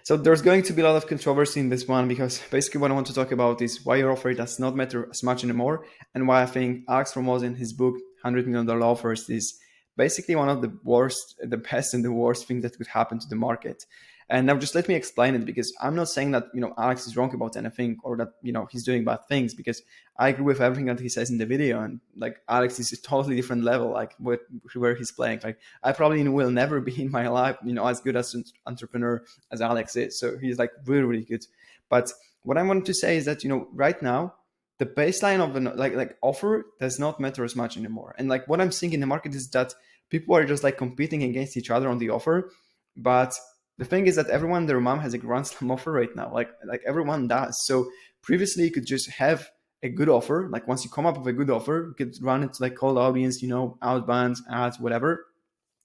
So there's going to be a lot of controversy in this one because basically what I want to talk about is why your offer does not matter as much anymore, and why I think Alex Hormozi in his book $100 million offers is basically one of the worst, the best and the worst thing that could happen to the market. And now just let me explain it, because I'm not saying that, Alex is wrong about anything, or that, he's doing bad things, because I agree with everything that he says in the video. And like Alex is a totally different level, like where he's playing. Like I probably will never be in my life, as good as an entrepreneur as Alex is. So he's like really, really good. But what I wanted to say is that, right now, the baseline of an like offer does not matter as much anymore. And like what I'm seeing in the market is that people are just like competing against each other on the offer. But the thing is that everyone, their mom has a grand slam offer right now. Like everyone does. So previously you could just have a good offer. Like once you come up with a good offer, you could run it to like cold audience, outbound ads, whatever,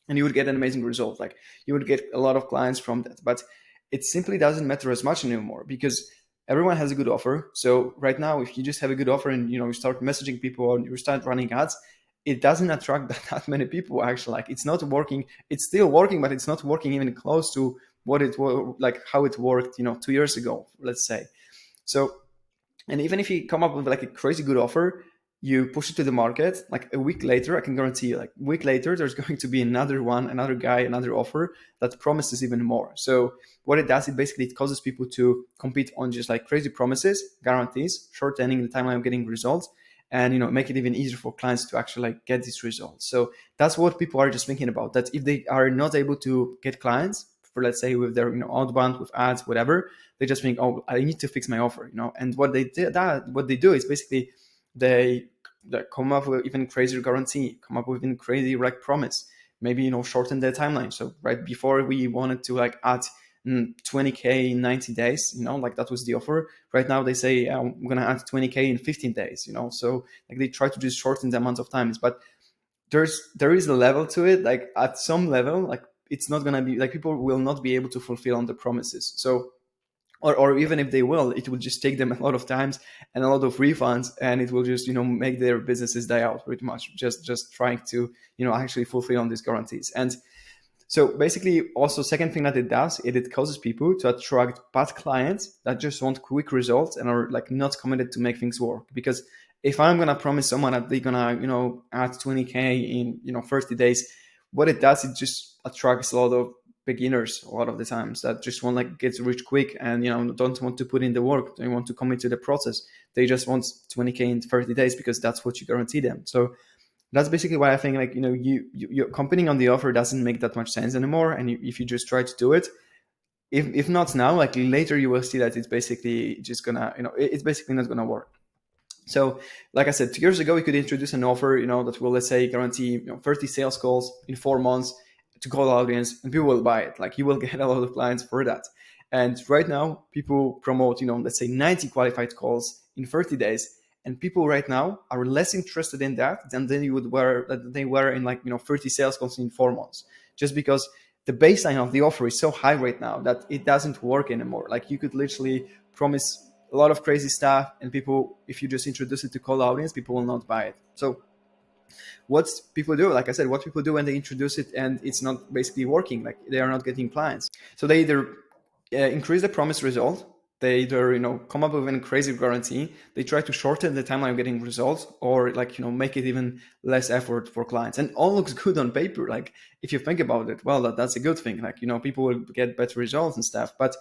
and you would get an amazing result. Like you would get a lot of clients from that. But it simply doesn't matter as much anymore, because everyone has a good offer. So right now, if you just have a good offer and you start messaging people or you start running ads, it doesn't attract that many people. Actually, like it's not working. It's still working, but it's not working even close to what it was, like how it worked 2 years ago, let's say. So, and even if you come up with like a crazy good offer, you push it to the market, like a week later, I can guarantee you, like a week later, there's going to be another one, another guy, another offer that promises even more. So what it does, it causes people to compete on just like crazy promises, guarantees, shortening the timeline of getting results, and make it even easier for clients to actually like get these results. So that's what people are just thinking about, that if they are not able to get clients for, let's say, with their outbound, with ads, whatever, they just think, oh, I need to fix my offer, and what they do is basically they come up with even crazier guarantee, come up with even crazy like promise, maybe shorten the timeline. So right before we wanted to like add 20K in 90 days, like that was the offer. Right now they say I'm gonna add 20K in 15 days, so like they try to just shorten the amount of times. But there is a level to it. Like at some level, like it's not gonna be like people will not be able to fulfill on the promises. So or even if they will, it will just take them a lot of times and a lot of refunds, and it will just make their businesses die out pretty much, just trying to actually fulfill on these guarantees. And so basically, also second thing that it does, it causes people to attract bad clients that just want quick results and are like not committed to make things work. Because if I'm gonna promise someone that they're gonna add 20K in 30 days, what it does, it just attracts a lot of beginners a lot of the times that just want like get rich quick, and don't want to put in the work, don't want to commit to the process. They just want 20K in 30 days because that's what you guarantee them. So that's basically why I think like you're competing on the offer doesn't make that much sense anymore. And if you just try to do it, if not now, like later, you will see that it's basically just gonna it's basically not gonna work. So like I said, 2 years ago we could introduce an offer that will, let's say, guarantee 30 sales calls in 4 months to cold audience, and people will buy it. Like you will get a lot of clients for that. And right now people promote let's say 90 qualified calls in 30 days, and people right now are less interested in that than they were in like 30 sales calls in 4 months, just because the baseline of the offer is so high right now that it doesn't work anymore. Like you could literally promise a lot of crazy stuff, and people, if you just introduce it to cold audience, people will not buy it. So what people do, like I said, what people do when they introduce it and it's not basically working, like they are not getting clients. So they either increase the promised result, they either come up with a crazy guarantee, they try to shorten the timeline of getting results, or like make it even less effort for clients. And all looks good on paper. Like if you think about it, well, that's a good thing. Like people will get better results and stuff, but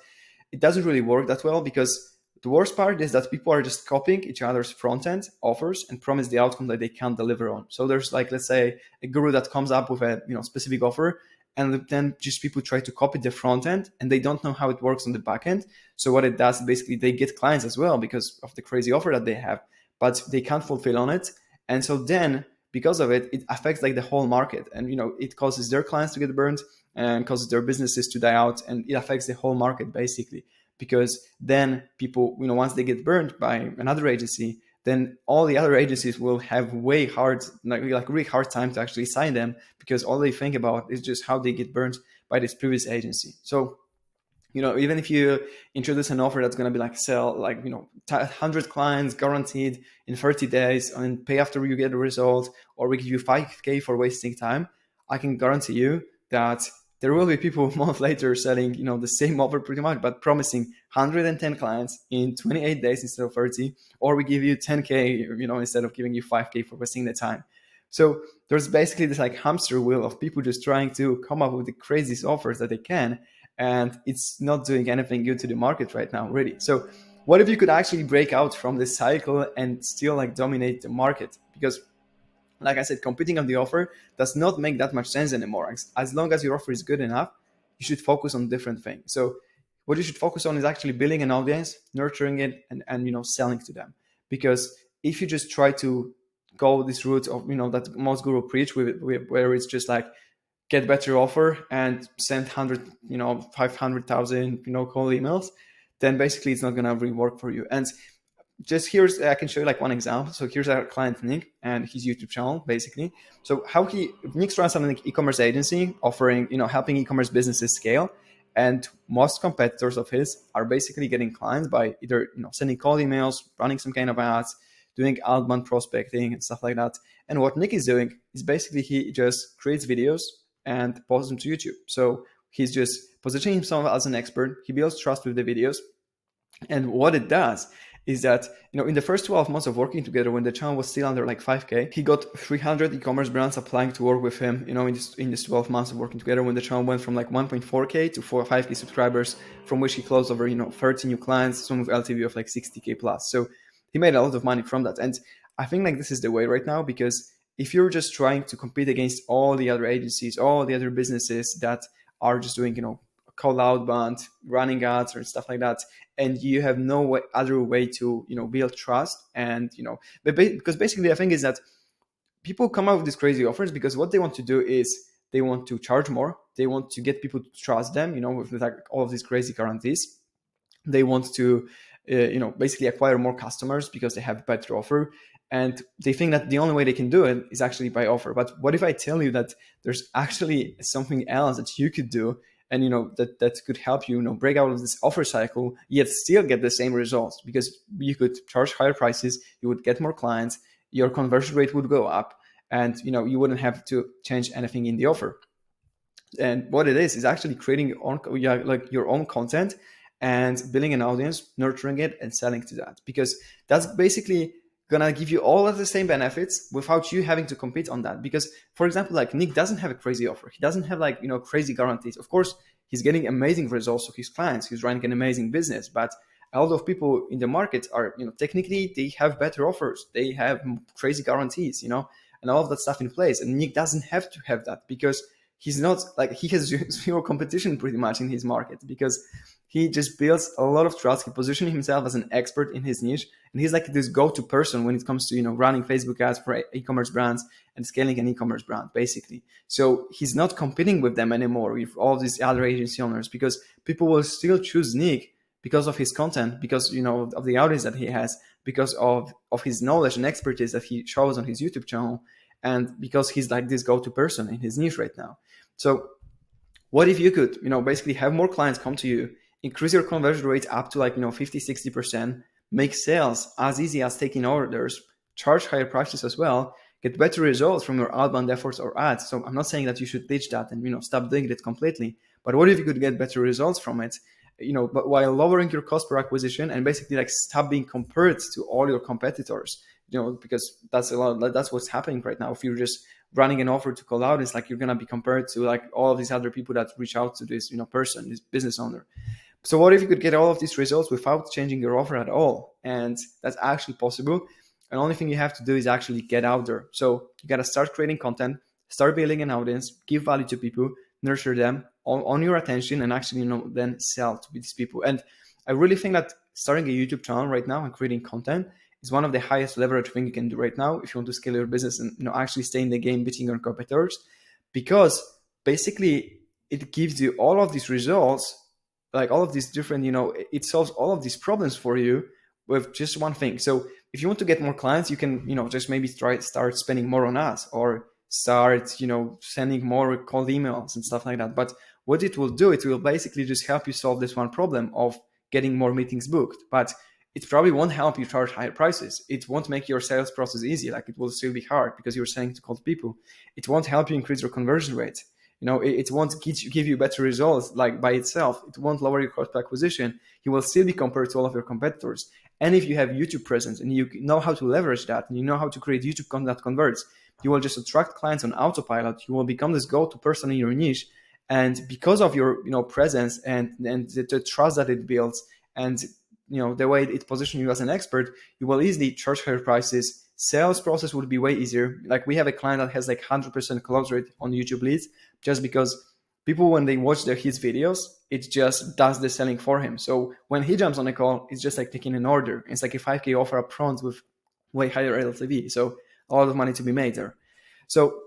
it doesn't really work that well, because the worst part is that people are just copying each other's front end offers and promise the outcome that they can't deliver on. So there's like, let's say, a guru that comes up with a specific offer, and then just people try to copy the front end, and they don't know how it works on the back end. So what it does, basically, they get clients as well because of the crazy offer that they have, but they can't fulfill on it. And so then, because of it, it affects like the whole market, and it causes their clients to get burned and causes their businesses to die out, and it affects the whole market basically. Because then people, once they get burned by another agency, then all the other agencies will have way hard, like really hard time to actually sign them, because all they think about is just how they get burned by this previous agency. So, even if you introduce an offer that's going to be like sell like 100 clients guaranteed in 30 days and pay after you get a result, or we give you 5K for wasting time, I can guarantee you that there will be people a month later selling, the same offer pretty much, but promising 110 clients in 28 days instead of 30, or we give you 10K, instead of giving you 5K for wasting the time. So there's basically this like hamster wheel of people just trying to come up with the craziest offers that they can. And it's not doing anything good to the market right now, really. So what if you could actually break out from this cycle and still like dominate the market? Because like I said, competing on the offer does not make that much sense anymore. As long as your offer is good enough, you should focus on different things. So what you should focus on is actually building an audience, nurturing it, and selling to them. Because if you just try to go this route of that most guru preach, where it's just like get better offer and send 100 500,000 cold emails, then basically it's not gonna really work for you. And just here's, I can show you like one example. So here's our client Nick and his YouTube channel, basically. So Nick's runs something like e-commerce agency offering, helping e-commerce businesses scale. And most competitors of his are basically getting clients by either, sending cold emails, running some kind of ads, doing outbound prospecting and stuff like that. And what Nick is doing is basically he just creates videos and posts them to YouTube. So he's just positioning himself as an expert. He builds trust with the videos. And what it does is that, in the first 12 months of working together, when the channel was still under like 5K, he got 300 e-commerce brands applying to work with him, in this 12 months of working together, when the channel went from like 1.4K to 5K subscribers, from which he closed over, 30 new clients, some with LTV of like 60K plus. So he made a lot of money from that. And I think like this is the way right now, because if you're just trying to compete against all the other agencies, all the other businesses that are just doing, cold outbound, running ads or stuff like that, and you have no other way to build trust, and because basically the thing is that people come up with these crazy offers because what they want to do is they want to charge more, they want to get people to trust them, with like all of these crazy guarantees. They want to basically acquire more customers because they have a better offer, and they think that the only way they can do it is actually by offer. But what if I tell you that there's actually something else that you could do, and that could help you break out of this offer cycle, yet still get the same results? Because you could charge higher prices, you would get more clients, your conversion rate would go up, and you wouldn't have to change anything in the offer. And what it is actually creating your own content and building an audience, nurturing it, and selling to that. Because that's basically gonna give you all of the same benefits without you having to compete on that. Because, for example, like Nick doesn't have a crazy offer. He doesn't have like crazy guarantees. Of course, he's getting amazing results to his clients. He's running an amazing business. But a lot of people in the market are, technically they have better offers. They have crazy guarantees, and all of that stuff in place. And Nick doesn't have to have that, because he's not like, he has zero competition pretty much in his market, because he just builds a lot of trust. He positions himself as an expert in his niche, and he's like this go-to person when it comes to running Facebook ads for e-commerce brands and scaling an e-commerce brand, basically. So he's not competing with them anymore, with all these other agency owners, because people will still choose Nick because of his content, because of the audience that he has, because of his knowledge and expertise that he shows on his YouTube channel, and because he's like this go-to person in his niche right now. So what if you could basically have more clients come to you, increase your conversion rate up to like 50-60%, make sales as easy as taking orders, charge higher prices as well, get better results from your outbound efforts or ads? So I'm not saying that you should ditch that and stop doing it completely, but what if you could get better results from it, but while lowering your cost per acquisition, and basically like stop being compared to all your competitors, because that's what's happening right now. If you're just running an offer to call out, it's like you're gonna be compared to like all of these other people that reach out to this person, this business owner. So what if you could get all of these results without changing your offer at all? And that's actually possible. And the only thing you have to do is actually get out there. So you got to start creating content, start building an audience, give value to people, nurture them on your attention, and actually then sell to these people. And I really think that starting a YouTube channel right now and creating content is one of the highest leverage thing you can do right now if you want to scale your business and actually stay in the game beating your competitors, because basically it gives you all of these results, like all of these different, it solves all of these problems for you with just one thing. So if you want to get more clients, you can, just maybe start spending more on ads, or start, sending more cold emails and stuff like that. But what it will do, it will basically just help you solve this one problem of getting more meetings booked. But it probably won't help you charge higher prices. It won't make your sales process easy. Like, it will still be hard because you're selling to cold people. It won't help you increase your conversion rate. It won't give you better results like by itself. It won't lower your cost per acquisition. You will still be compared to all of your competitors. And if you have YouTube presence and you know how to leverage that, and you know how to create YouTube content that converts, you will just attract clients on autopilot. You will become this go-to person in your niche. And because of your presence and the trust that it builds, and the way it positions you as an expert, you will easily charge higher prices. Sales process would be way easier. Like, we have a client that has like 100% close rate on YouTube leads, just because people, when they watch his videos, it just does the selling for him. So when he jumps on a call, it's just like taking an order. It's like a 5K offer up front with way higher LTV. So a lot of money to be made there. So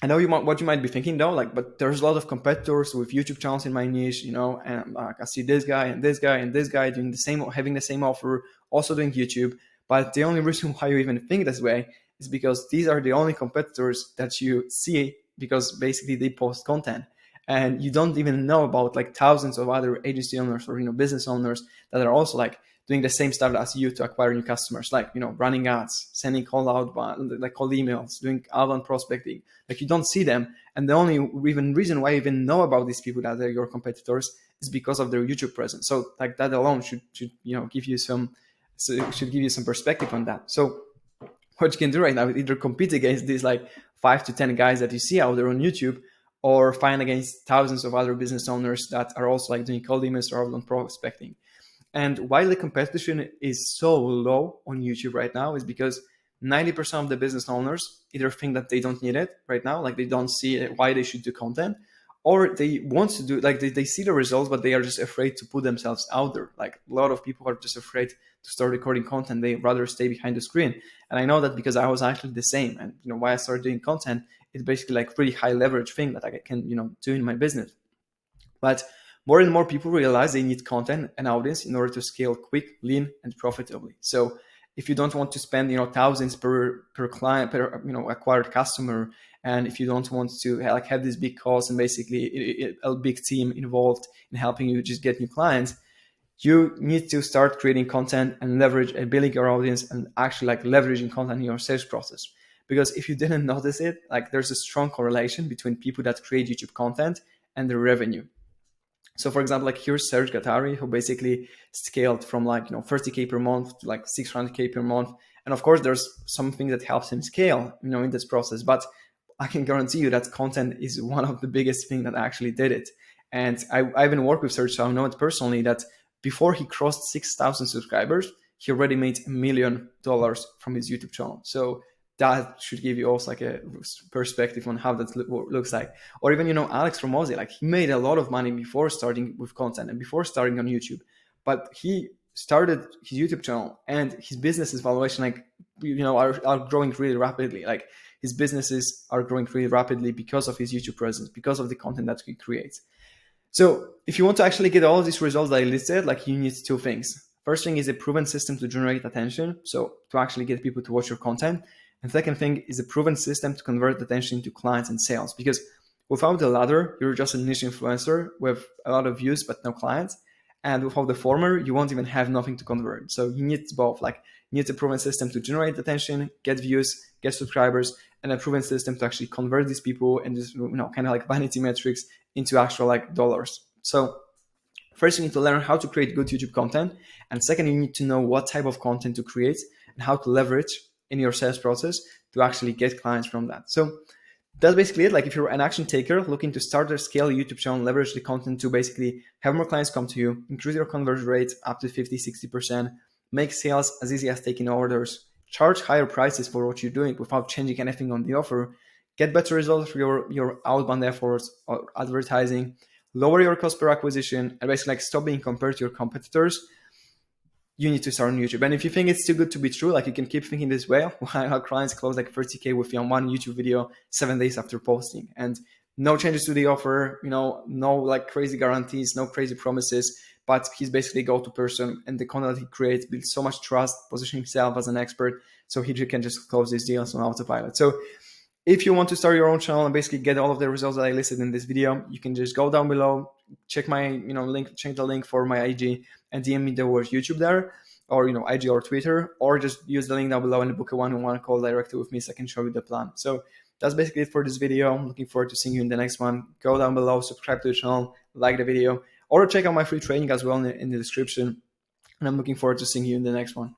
I know what you might be thinking though, like, but there's a lot of competitors with YouTube channels in my niche, and I see this guy and this guy and this guy doing the same, having the same offer, also doing YouTube. But the only reason why you even think this way is because these are the only competitors that you see, because basically they post content, and you don't even know about like thousands of other agency owners or business owners that are also like doing the same stuff as you to acquire new customers, like running ads, sending cold emails, doing outbound prospecting. Like, you don't see them, and the only reason why you even know about these people that are your competitors is because of their YouTube presence. So like that alone should give you some perspective on that. So what you can do right now is either compete against these like 5 to 10 guys that you see out there on YouTube, or find against thousands of other business owners that are also like doing cold emails or outbound prospecting. And why the competition is so low on YouTube right now is because 90% of the business owners either think that they don't need it right now, like they don't see why they should do content, or they want to do, like they see the results, but they are just afraid to put themselves out there. Like, a lot of people are just afraid to start recording content. They rather stay behind the screen. And I know that because I was actually the same. And why I started doing content, it's basically like really high leverage thing that I can do in my business. But more and more people realize they need content and audience in order to scale quick, lean, and profitably. So if you don't want to spend thousands per client, per acquired customer, and if you don't want to have this big cost and basically a big team involved in helping you just get new clients, you need to start creating content and leverage and building your audience, and actually like leveraging content in your sales process. Because if you didn't notice it, like, there's a strong correlation between people that create YouTube content and their revenue. So for example, like, here's Serge Gattari, who basically scaled from 30K per month to like 600K per month. And of course, there's something that helps him scale, in this process. But I can guarantee you that content is one of the biggest things that actually did it. And I even work with Serge, so I know it personally, that before he crossed 6,000 subscribers, he already made $1 million from his YouTube channel. So that should give you also like a perspective on how that looks like. Or even, Alex Hormozi, like, he made a lot of money before starting with content and before starting on YouTube, but he started his YouTube channel and his business's valuation, like, are growing really rapidly. Like, his businesses are growing really rapidly because of his YouTube presence, because of the content that he creates. So if you want to actually get all of these results that I listed, like, you need two things. First thing is a proven system to generate attention, so to actually get people to watch your content. And second thing is a proven system to convert attention into clients and sales. Because without the latter, you're just a niche influencer with a lot of views but no clients. And without the former, you won't even have nothing to convert. So you need both. Like, you need a proven system to generate attention, get views, get subscribers, and a proven system to actually convert these people and just kind of like vanity metrics into actual like dollars. So first, you need to learn how to create good YouTube content. And second, you need to know what type of content to create and how to leverage in your sales process to actually get clients from that. So that's basically it. Like, if you're an action taker looking to start or scale a YouTube channel, leverage the content to basically have more clients come to you, increase your conversion rate up to 50, 60%, make sales as easy as taking orders, charge higher prices for what you're doing without changing anything on the offer, get better results for your outbound efforts or advertising, lower your cost per acquisition, and basically like stop being compared to your competitors, you need to start on YouTube. And if you think it's too good to be true, like, you can keep thinking this way, while clients close like 30K with one YouTube video 7 days after posting, and no changes to the offer, no like crazy guarantees, no crazy promises, but he's basically a go-to person, and the content that he creates builds so much trust, positioning himself as an expert, so he can just close these deals on autopilot. So if you want to start your own channel and basically get all of the results that I listed in this video, you can just go down below, check my link, check the link for my IG, and DM me the word YouTube there, or IG or Twitter, or just use the link down below and book a one-on-one call directly with me so I can show you the plan. So that's basically it for this video. I'm looking forward to seeing you in the next one. Go down below, subscribe to the channel, like the video, or check out my free training as well in the description. And I'm looking forward to seeing you in the next one.